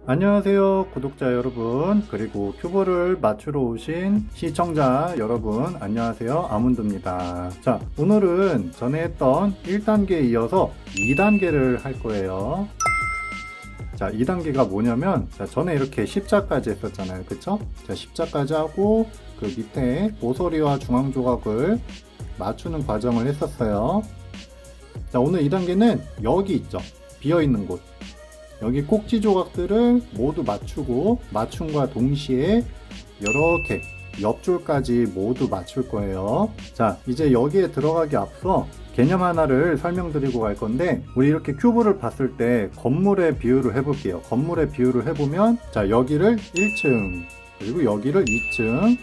안녕하세요 구독자 여러분, 그리고 큐브를 맞추러 오신 시청자 여러분, 안녕하세요. 아문드입니다. 자, 오늘은 전에 했던 1단계에 이어서 2단계를 할 거예요. 자, 2단계가 뭐냐면, 자, 전에 이렇게 십자까지 했었잖아요. 그쵸? 자, 십자까지 하고 그 밑에 모서리와 중앙 조각을 맞추는 과정을 했었어요. 자, 오늘 2단계는 여기 있죠, 비어있는 곳, 여기 꼭지 조각들을 모두 맞추고, 맞춤과 동시에 이렇게 옆줄까지 모두 맞출 거예요. 자, 이제 여기에 들어가기 앞서 개념 하나를 설명드리고 갈 건데, 우리 이렇게 큐브를 봤을 때 건물의 비율을 해볼게요. 건물의 비율을 해보면, 자, 여기를 1층, 그리고 여기를 2층,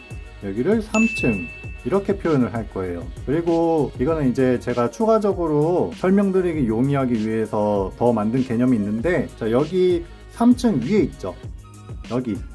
여기를 3층, 이렇게 표현을 할 거예요. 그리고 이거는 이제 제가 추가적으로 설명드리기 용이하기 위해서 더 만든 개념이 있는데, 자, 여기 3층 위에 있죠.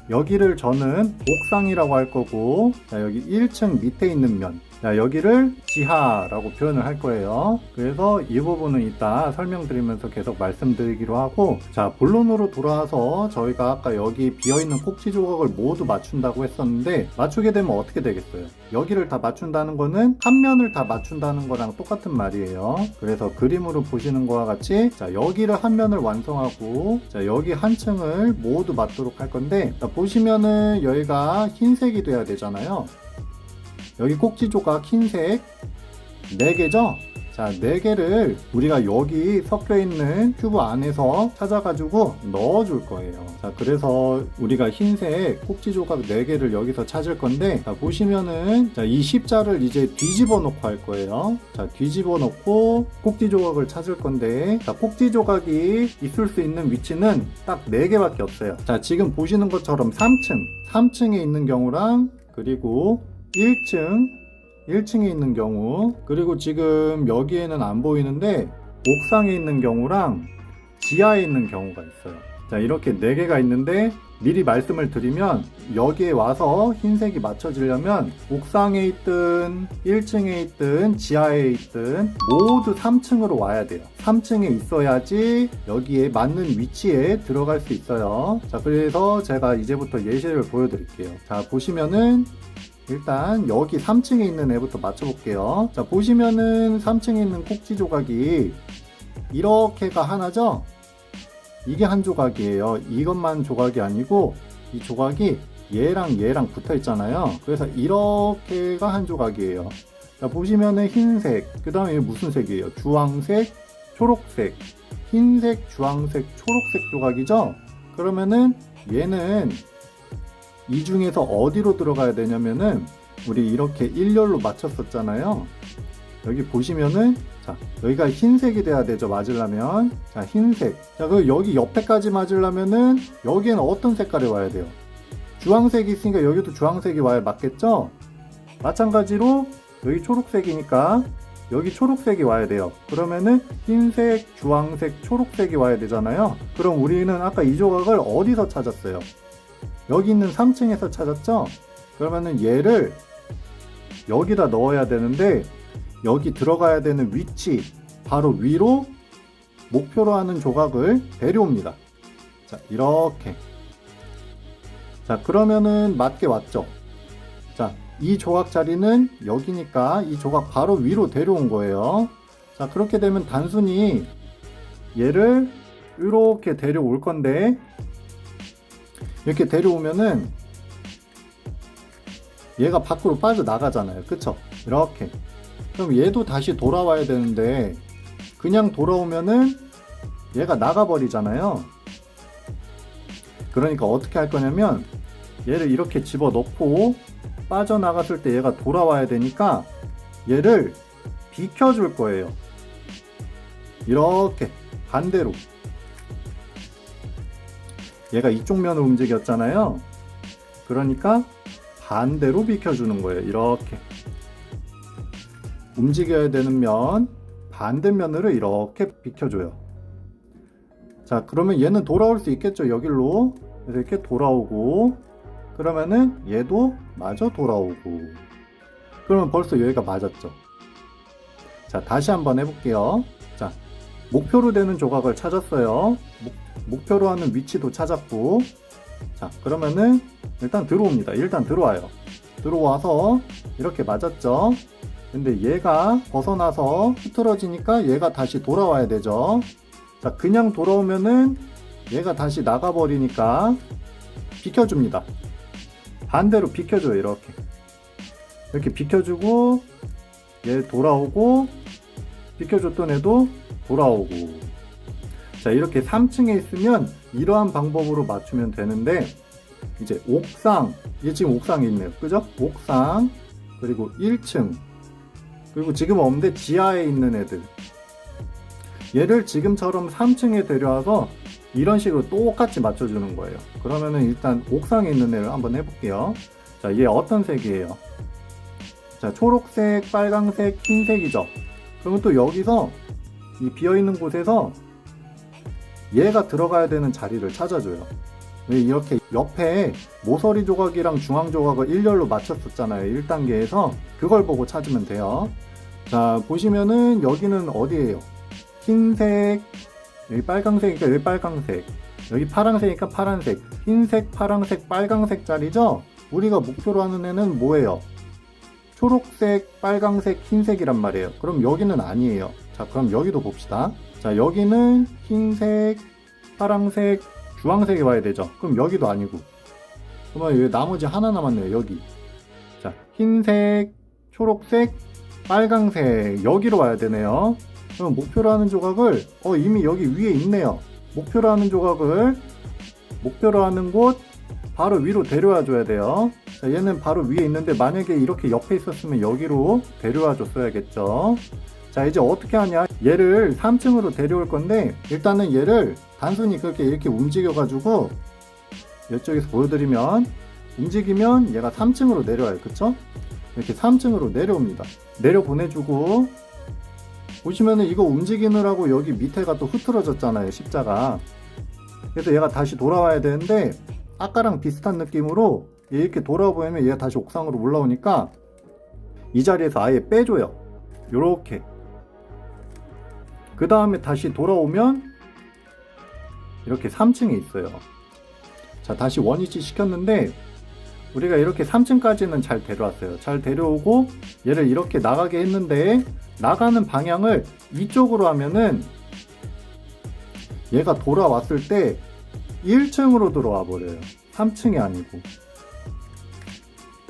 여기를 저는 옥상이라고 할 거고, 자, 여기 1층 밑에 있는 면, 자, 여기를 지하라고 표현을 할 거예요. 그래서 이 부분은 이따 설명드리면서 계속 말씀드리기로 하고, 자, 본론으로 돌아와서 저희가 아까 여기 비어있는 꼭지 조각을 모두 맞춘다고 했었는데, 맞추게 되면 어떻게 되겠어요? 여기를 다 맞춘다는 거는 한 면을 다 맞춘다는 거랑 똑같은 말이에요. 그래서 그림으로 보시는 거와 같이, 자, 여기를 한 면을 완성하고, 자, 여기 한 층을 모두 맞도록 할 건데, 자, 보시면은 여기가 흰색이 돼야 되잖아요. 여기 꼭지 조각 흰색 4개죠? 자, 4개를 우리가 여기 섞여 있는 큐브 안에서 찾아가지고 넣어줄 거예요. 자, 그래서 우리가 흰색 꼭지 조각 4개를 여기서 찾을 건데, 자, 보시면은, 자, 이 십자를 이제 뒤집어 놓고 할 거예요. 자, 뒤집어 놓고 꼭지 조각을 찾을 건데, 자, 꼭지 조각이 있을 수 있는 위치는 딱 4개밖에 없어요. 자, 지금 보시는 것처럼 3층에 있는 경우랑, 그리고 1층에 있는 경우, 그리고 지금 여기에는 안 보이는데 옥상에 있는 경우랑 지하에 있는 경우가 있어요. 자, 이렇게 4개가 있는데, 미리 말씀을 드리면 여기에 와서 흰색이 맞춰지려면 옥상에 있든 1층에 있든 지하에 있든 모두 3층으로 와야 돼요. 3층에 있어야지 여기에 맞는 위치에 들어갈 수 있어요. 자, 그래서 제가 이제부터 예시를 보여드릴게요. 자, 보시면은 일단 여기 3층에 있는 애부터 맞춰볼게요. 자, 보시면은 3층에 있는 꼭지 조각이 이렇게가 하나죠? 이게 한 조각이에요. 이것만 조각이 아니고 이 조각이 얘랑 붙어 있잖아요. 그래서 이렇게가 한 조각이에요. 자, 보시면은 흰색, 그 다음에 무슨 색이에요? 주황색, 초록색, 흰색, 주황색, 초록색 조각이죠? 그러면은 얘는 이 중에서 어디로 들어가야 되냐면은, 우리 이렇게 일렬로 맞췄었잖아요. 여기 보시면은, 자, 여기가 흰색이 돼야 되죠, 맞으려면. 자, 흰색. 자, 그리고 여기 옆에까지 맞으려면은 여기에는 어떤 색깔이 와야 돼요? 주황색이 있으니까 여기도 주황색이 와야 맞겠죠? 마찬가지로 여기 초록색이니까 여기 초록색이 와야 돼요. 그러면은 흰색, 주황색, 초록색이 와야 되잖아요. 그럼 우리는 아까 이 조각을 어디서 찾았어요? 여기 있는 3층에서 찾았죠? 그러면은 얘를 여기다 넣어야 되는데, 여기 들어가야 되는 위치 바로 위로 목표로 하는 조각을 데려옵니다. 자, 이렇게. 자, 그러면은 맞게 왔죠? 자, 이 조각 자리는 여기니까 이 조각 바로 위로 데려온 거예요. 자, 그렇게 되면 단순히 얘를 이렇게 데려올 건데, 이렇게 데려오면은 얘가 밖으로 빠져나가잖아요. 그쵸? 이렇게. 그럼 얘도 다시 돌아와야 되는데, 그냥 돌아오면은 얘가 나가버리잖아요. 그러니까 어떻게 할 거냐면, 얘를 이렇게 집어넣고 빠져나갔을 때 얘가 돌아와야 되니까 얘를 비켜줄 거예요. 이렇게 반대로. 얘가 이쪽 면으로 움직였잖아요. 그러니까 반대로 비켜주는 거예요. 이렇게 움직여야 되는 면 반대면으로 이렇게 비켜줘요. 자, 그러면 얘는 돌아올 수 있겠죠, 여길로. 그래서 이렇게 돌아오고, 그러면은 얘도 마저 돌아오고, 그러면 벌써 여기가 맞았죠. 자, 다시 한번 해볼게요. 자, 목표로 되는 조각을 찾았어요. 목표로 하는 위치도 찾았고, 자, 그러면은 일단 들어옵니다. 일단 들어와요. 들어와서 이렇게 맞았죠. 근데 얘가 벗어나서 흐트러지니까 얘가 다시 돌아와야 되죠. 자, 그냥 돌아오면은 얘가 다시 나가버리니까 비켜줍니다. 반대로 비켜줘요. 이렇게 비켜주고 얘 돌아오고, 비켜줬던 애도 돌아오고. 자, 이렇게 3층에 있으면 이러한 방법으로 맞추면 되는데, 이제 옥상, 얘 지금 옥상에 있네요. 그죠? 옥상, 그리고 1층, 그리고 지금 없는데 지하에 있는 애들, 얘를 지금처럼 3층에 데려와서 이런 식으로 똑같이 맞춰주는 거예요. 그러면은 일단 옥상에 있는 애를 한번 해볼게요. 자, 얘 어떤 색이에요? 자, 초록색, 빨강색, 흰색이죠. 그러면 또 여기서 이 비어있는 곳에서 얘가 들어가야 되는 자리를 찾아줘요. 왜 이렇게 옆에 모서리 조각이랑 중앙 조각을 일렬로 맞췄었잖아요. 1단계에서. 그걸 보고 찾으면 돼요. 자, 보시면은 여기는 어디예요? 흰색, 여기 빨강색이니까 여기 빨강색, 여기 파란색이니까 파란색, 흰색, 파란색, 빨강색 자리죠? 우리가 목표로 하는 애는 뭐예요? 초록색, 빨강색, 흰색이란 말이에요. 그럼 여기는 아니에요. 자, 그럼 여기도 봅시다. 자, 여기는 흰색, 파란색, 주황색이 와야 되죠. 그럼 여기도 아니고. 그러면 여기 나머지 하나 남았네요. 여기. 자, 흰색, 초록색, 빨강색. 여기로 와야 되네요. 그럼 목표로 하는 조각을 이미 여기 위에 있네요. 목표로 하는 조각을 목표로 하는 곳 바로 위로 데려와 줘야 돼요. 자, 얘는 바로 위에 있는데 만약에 이렇게 옆에 있었으면 여기로 데려와 줬어야겠죠. 자, 이제 어떻게 하냐, 얘를 3층으로 데려올 건데 일단은 얘를 단순히 그렇게 이렇게 움직여 가지고 이쪽에서 보여드리면, 움직이면 얘가 3층으로 내려와요. 그쵸? 이렇게 3층으로 내려옵니다. 내려 보내주고, 보시면은 이거 움직이느라고 여기 밑에가 또 흐트러졌잖아요. 십자가. 그래서 얘가 다시 돌아와야 되는데 아까랑 비슷한 느낌으로 이렇게 돌아보면 얘가 다시 옥상으로 올라오니까 이 자리에서 아예 빼줘요. 요렇게. 그 다음에 다시 돌아오면 이렇게 3층에 있어요. 자, 다시 원위치 시켰는데 우리가 이렇게 3층까지는 잘 데려왔어요. 잘 데려오고 얘를 이렇게 나가게 했는데, 나가는 방향을 이쪽으로 하면은 얘가 돌아왔을 때 1층으로 들어와 버려요. 3층이 아니고.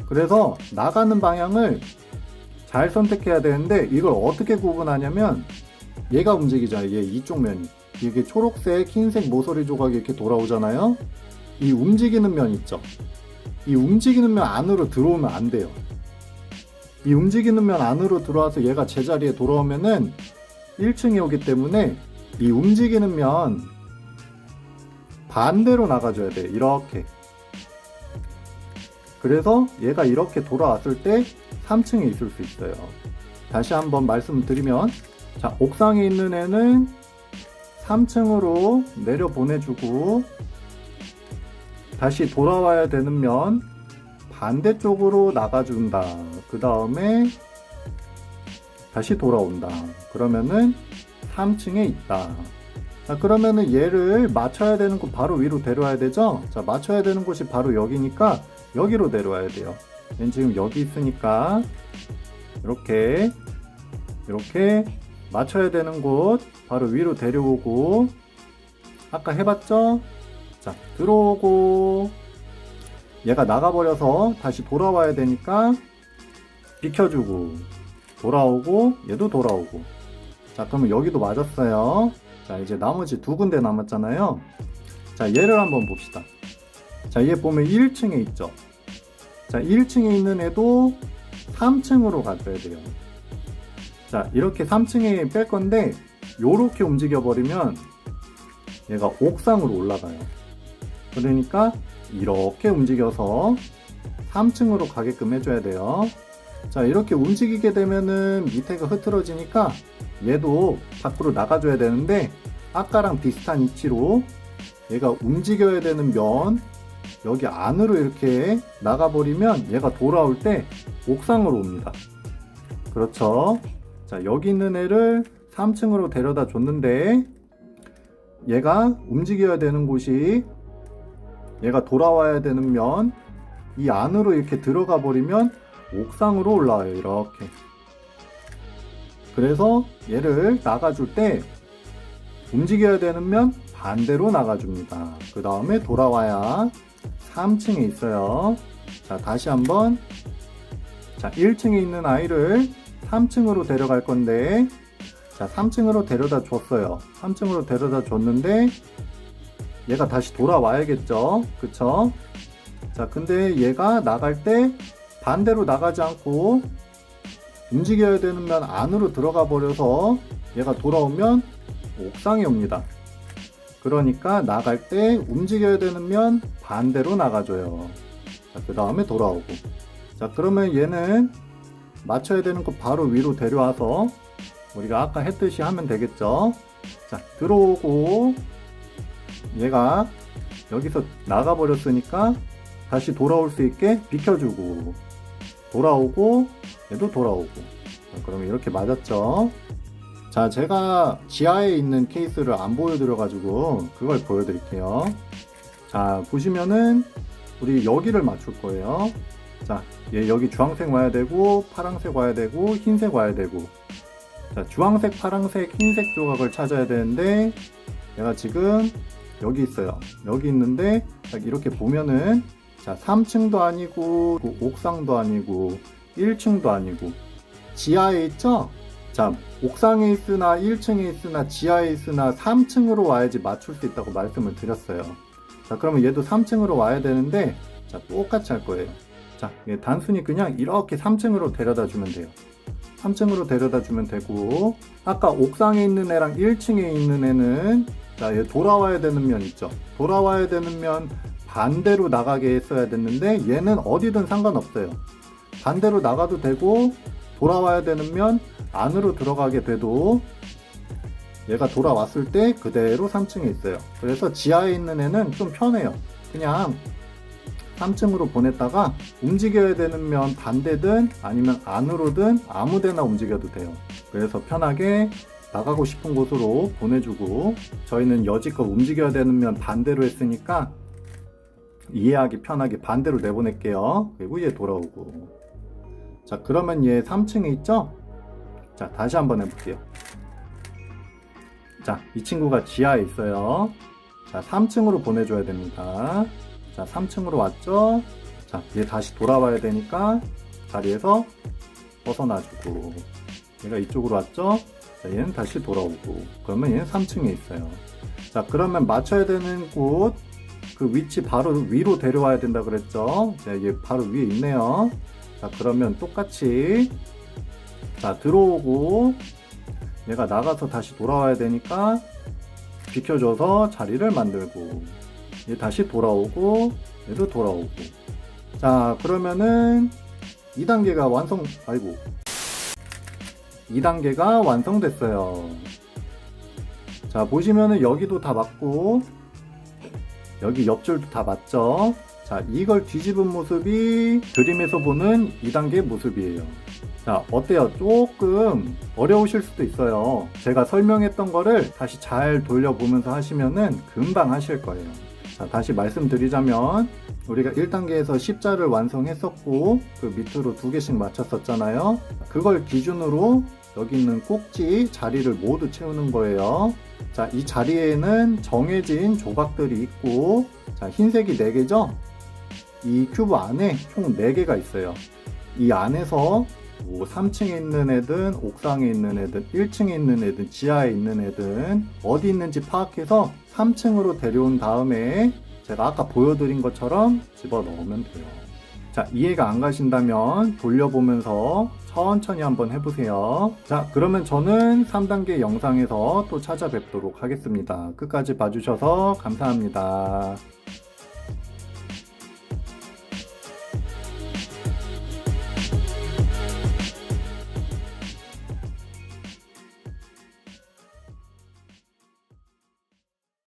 그래서 나가는 방향을 잘 선택해야 되는데, 이걸 어떻게 구분하냐면 얘가 움직이잖아요. 얘 이쪽 면이. 이게 초록색, 흰색 모서리 조각이 이렇게 돌아오잖아요. 이 움직이는 면 있죠. 이 움직이는 면 안으로 들어오면 안 돼요. 이 움직이는 면 안으로 들어와서 얘가 제자리에 돌아오면은 1층에 오기 때문에 이 움직이는 면 반대로 나가줘야 돼요. 이렇게. 그래서 얘가 이렇게 돌아왔을 때 3층에 있을 수 있어요. 다시 한번 말씀드리면, 자, 옥상에 있는 애는 3층으로 내려 보내주고, 다시 돌아와야 되는 면 반대쪽으로 나가준다. 그 다음에 다시 돌아온다. 그러면은 3층에 있다. 자, 그러면은 얘를 맞춰야 되는 곳 바로 위로 데려와야 되죠? 자, 맞춰야 되는 곳이 바로 여기니까 여기로 데려와야 돼요. 얘는 지금 여기 있으니까 이렇게 맞춰야 되는 곳 바로 위로 데려오고, 아까 해봤죠? 자, 들어오고 얘가 나가버려서 다시 돌아와야 되니까 비켜주고, 돌아오고, 얘도 돌아오고. 자, 그러면 여기도 맞았어요. 자, 이제 나머지 두 군데 남았잖아요. 자, 얘를 한번 봅시다. 자, 얘 보면 1층에 있죠. 자, 1층에 있는 애도 3층으로 가줘야 돼요. 자, 이렇게 3층에 뺄 건데 요렇게 움직여 버리면 얘가 옥상으로 올라가요. 그러니까 이렇게 움직여서 3층으로 가게끔 해줘야 돼요. 자, 이렇게 움직이게 되면은 밑에가 흐트러지니까 얘도 밖으로 나가줘야 되는데, 아까랑 비슷한 위치로 얘가 움직여야 되는 면 여기 안으로 이렇게 나가버리면 얘가 돌아올 때 옥상으로 옵니다. 그렇죠. 자, 여기 있는 애를 3층으로 데려다 줬는데 얘가 움직여야 되는 곳이 얘가 돌아와야 되는 면 이 안으로 이렇게 들어가 버리면 옥상으로 올라와요. 이렇게. 그래서 얘를 나가줄 때 움직여야 되는 면 반대로 나가줍니다. 그 다음에 돌아와야 3층에 있어요. 자, 다시 한번. 자, 1층에 있는 아이를 3층으로 데려갈 건데, 자, 3층으로 데려다 줬어요. 3층으로 데려다 줬는데, 얘가 다시 돌아와야겠죠? 그쵸? 자, 근데 얘가 나갈 때 반대로 나가지 않고 움직여야 되는 면 안으로 들어가 버려서 얘가 돌아오면 옥상에 옵니다. 그러니까 나갈 때 움직여야 되는 면 반대로 나가줘요. 자, 그 다음에 돌아오고. 자, 그러면 얘는 맞춰야 되는 거 바로 위로 데려와서 우리가 아까 했듯이 하면 되겠죠. 자, 들어오고 얘가 여기서 나가 버렸으니까 다시 돌아올 수 있게 비켜주고 돌아오고 얘도 돌아오고. 자, 그러면 이렇게 맞았죠. 자, 제가 지하에 있는 케이스를 안 보여드려 가지고 그걸 보여드릴게요. 자, 보시면은 우리 여기를 맞출 거예요. 자, 얘 여기 주황색 와야 되고 파란색 와야 되고 흰색 와야 되고. 자, 주황색, 파란색, 흰색 조각을 찾아야 되는데 얘가 지금 여기 있어요. 여기 있는데 딱 이렇게 보면은 자, 3층도 아니고 옥상도 아니고 1층도 아니고 지하에 있죠? 자, 옥상에 있으나 1층에 있으나 지하에 있으나 3층으로 와야지 맞출 수 있다고 말씀을 드렸어요. 자, 그러면 얘도 3층으로 와야 되는데 자, 똑같이 할 거예요. 자, 단순히 그냥 이렇게 3층으로 데려다 주면 돼요. 3층으로 데려다 주면 되고, 아까 옥상에 있는 애랑 1층에 있는 애는 자, 얘 돌아와야 되는 면 있죠. 돌아와야 되는 면 반대로 나가게 했어야 됐는데 얘는 어디든 상관없어요. 반대로 나가도 되고 돌아와야 되는 면 안으로 들어가게 돼도 얘가 돌아왔을 때 그대로 3층에 있어요. 그래서 지하에 있는 애는 좀 편해요. 그냥 3층으로 보냈다가 움직여야 되는 면 반대든 아니면 안으로든 아무데나 움직여도 돼요. 그래서 편하게 나가고 싶은 곳으로 보내주고, 저희는 여지껏 움직여야 되는 면 반대로 했으니까 이해하기 편하게 반대로 내보낼게요. 그리고 얘 돌아오고. 자, 그러면 얘 3층에 있죠? 자, 다시 한번 해볼게요. 자, 이 친구가 지하에 있어요. 자, 3층으로 보내줘야 됩니다. 자, 3층으로 왔죠? 자, 얘 다시 돌아와야 되니까 자리에서 벗어나주고, 얘가 이쪽으로 왔죠? 자, 얘는 다시 돌아오고, 그러면 얘는 3층에 있어요. 자, 그러면 맞춰야 되는 곳, 그 위치 바로 위로 데려와야 된다 그랬죠? 자, 얘 바로 위에 있네요. 자, 그러면 똑같이 자, 들어오고 얘가 나가서 다시 돌아와야 되니까 비켜줘서 자리를 만들고, 얘 다시 돌아오고 얘도 돌아오고. 자, 그러면은 2단계가 2단계가 완성됐어요. 자, 보시면은 여기도 다 맞고 여기 옆줄도 다 맞죠? 자, 이걸 뒤집은 모습이 그림에서 보는 2단계 모습이에요. 자, 어때요? 조금 어려우실 수도 있어요. 제가 설명했던 거를 다시 잘 돌려보면서 하시면은 금방 하실 거예요. 자, 다시 말씀드리자면 우리가 1단계에서 십자를 완성했었고 그 밑으로 2개씩 맞췄었잖아요. 그걸 기준으로 여기 있는 꼭지 자리를 모두 채우는 거예요. 자, 이 자리에는 정해진 조각들이 있고, 자, 흰색이 4개죠? 이 큐브 안에 총 4개가 있어요. 이 안에서 뭐 3층에 있는 애든 옥상에 있는 애든 1층에 있는 애든 지하에 있는 애든 어디 있는지 파악해서 3층으로 데려온 다음에 제가 아까 보여드린 것처럼 집어넣으면 돼요. 자, 이해가 안 가신다면 돌려보면서 천천히 한번 해보세요. 자, 그러면 저는 3단계 영상에서 또 찾아뵙도록 하겠습니다. 끝까지 봐주셔서 감사합니다.